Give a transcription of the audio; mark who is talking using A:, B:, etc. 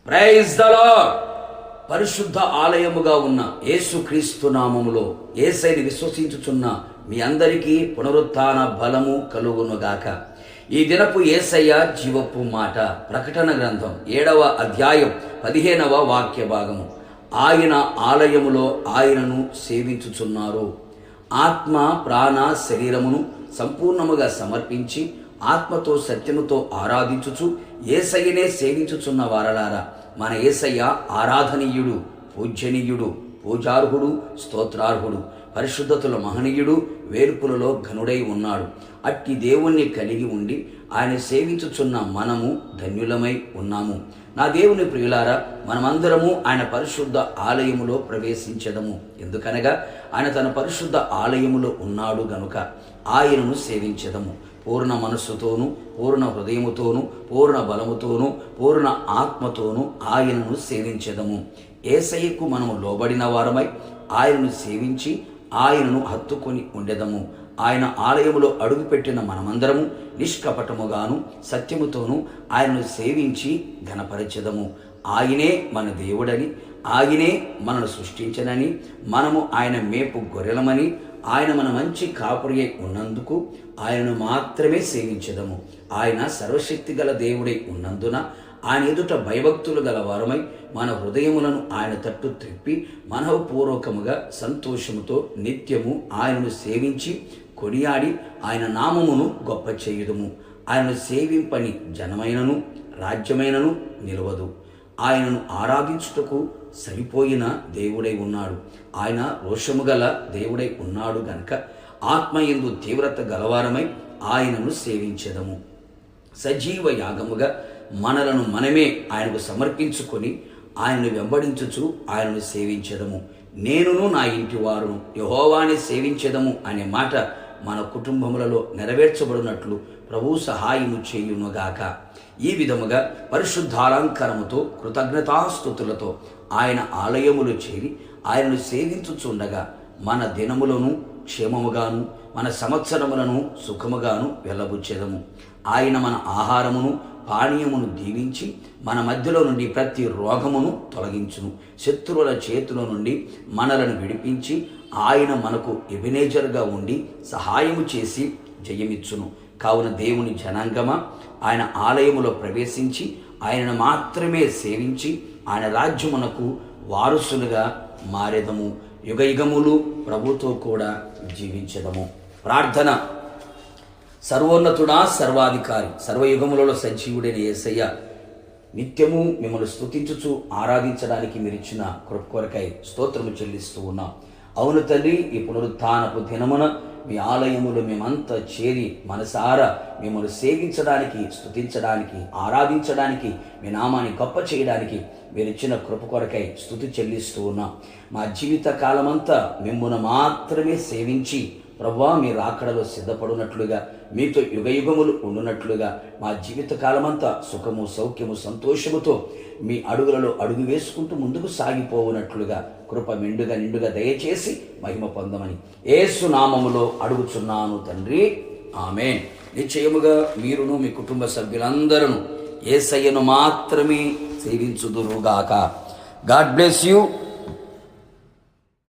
A: Praise the lord. పరిశుద్ధ ఆలయముగా ఉన్న యేసుక్రీస్తు నామములో యేసయ్యని విశ్వసించుచున్న మీ అందరికీ పునరుత్థాన బలము కలుగునుగాక. ఈ దినపు యేసయ్య జీవపు మాట. ప్రకటన గ్రంథం 7వ అధ్యాయం 15వ వాక్య భాగము. ఆయన ఆలయములో ఆయనను సేవించుచున్నారు. ఆత్మ ప్రాణ శరీరమును సంపూర్ణముగా సమర్పించి ఆత్మతో సత్యముతో ఆరాధించుచు యేసయ్యనే సేవించుచున్న వారలారా, మన యేసయ్య ఆరాధనీయుడు, పూజ్యనీయుడు, పూజార్హుడు, స్తోత్రార్హుడు, పరిశుద్ధతుల మహనీయుడు, వేర్పులలో ఘనుడై ఉన్నాడు. అట్టి దేవుణ్ణి కలిగి ఉండి ఆయన సేవించుచున్న మనము ధన్యులమై ఉన్నాము. నా దేవుని ప్రియులారా, మనమందరము ఆయన పరిశుద్ధ ఆలయములో ప్రవేశించదము. ఎందుకనగా ఆయన తన పరిశుద్ధ ఆలయములో ఉన్నాడు గనుక ఆయనను సేవించదము. పూర్ణ మనస్సుతోనూ, పూర్ణ హృదయముతోనూ, పూర్ణ బలముతోనూ, పూర్ణ ఆత్మతోనూ ఆయనను సేవించదము. యేసయ్యకు మనము లోబడిన వారమై ఆయనను సేవించి ఆయనను హత్తుకొని ఉండెదము. ఆయన ఆలయములో అడుగుపెట్టిన మనమందరము నిష్కపటముగాను సత్యముతోనూ ఆయనను సేవించి ఘనపరచెదము. ఆయనే మన దేవుడని, ఆయనే మనను సృష్టించనని, మనము ఆయన మేపు గొర్రెలమని, ఆయన మన మంచి కాపురి అయి ఉన్నందుకు ఆయనను మాత్రమే సేవించదము. ఆయన సర్వశక్తి గల దేవుడై ఉన్నందున ఆయన ఎదుట భయభక్తులు గల వారమై మన హృదయములను ఆయన తట్టు త్రిప్పి మనఃపూర్వకముగా సంతోషముతో నిత్యము ఆయనను సేవించి కొనియాడి ఆయన నామమును గొప్ప చేయుదుము. ఆయనను సేవింపని జనమైనను రాజ్యమైనను నిలవదు. ఆయనను ఆరాధించుటకు సరిపోయిన దేవుడై ఉన్నాడు. ఆయన రోషము గల దేవుడై ఉన్నాడు గనక ఆత్మయందు తీవ్రత గలవారమై ఆయనను సేవించెదము. సజీవ యాగముగా మనలను మనమే ఆయనకు సమర్పించుకొని ఆయనను వెంబడించుచు ఆయనను సేవించెదము. నేనును నా ఇంటి వారును యెహోవాని సేవించెదము అనే మాట మన కుటుంబములలో నెరవేర్చబడినట్లు ప్రభువు సహాయము చేయునుగాక. ఈ విధముగా పరిశుద్ధాలంకారముతో కృతజ్ఞతాస్తుతులతో ఆయన ఆలయములు చేరి ఆయనను సేవించుచుండగా మన దినములను క్షేమముగాను మన సంవత్సరములను సుఖముగాను వెళ్ళబుచ్చెదము. ఆయన మన ఆహారమును పానీయమును దీవించి మన మధ్యలో నుండి ప్రతి రోగమును తొలగించును. శత్రువుల చేతిలో నుండి మనలను విడిపించి ఆయన మనకు ఎబెనేజర్గా ఉండి సహాయము చేసి జయమిచ్చును. కావున దేవుని జనాంగమా, ఆయన ఆలయములో ప్రవేశించి ఆయనను మాత్రమే సేవించి ఆయన రాజ్యమునకు వారసులుగా మారెదము. యుగయుగములు ప్రభుతో కూడా జీవించదము. ప్రార్థన. సర్వోన్నతుడా, సర్వాధికారి, సర్వయుగములలో సజీవుడైన యేసయ్య, నిత్యము మిమ్మల్ని స్తుతించుచు ఆరాధించడానికి మీరిచ్చిన కృప కొరకై స్తోత్రము చెల్లిస్తూ ఉన్నాం. అవును తండ్రి, ఈ పునరుత్థానపు దినమున మీ ఆలయములో మేమంతా చేరి మనసారా మిమ్మల్ని సేవించడానికి, స్తుతించడానికి, ఆరాధించడానికి, మీ నామాన్ని గొప్ప చేయడానికి మీరిచ్చిన కృప కొరకై స్తుతి చెల్లిస్తూ ఉన్నాం. మా జీవిత కాలమంతా మిమ్మును మాత్రమే సేవించి ప్రభువా మీ రాకడలో సిద్ధపడినట్లుగా, మీతో యుగయుగములు ఉండునట్లుగా మా జీవిత కాలమంతా సుఖము, సౌఖ్యము, సంతోషముతో మీ అడుగులలో అడుగు వేసుకుంటూ ముందుకు సాగిపోవునట్లుగా కృప మెండుగా నిండుగా దయచేసి మహిమ పొందమని యేసు నామములో అడుగుచున్నాను తండ్రి, ఆమేన్. నిశ్చయముగా మీరును మీ కుటుంబ సభ్యులందరూ యేసయ్యను మాత్రమే సేవించుదురుగాక. God bless you.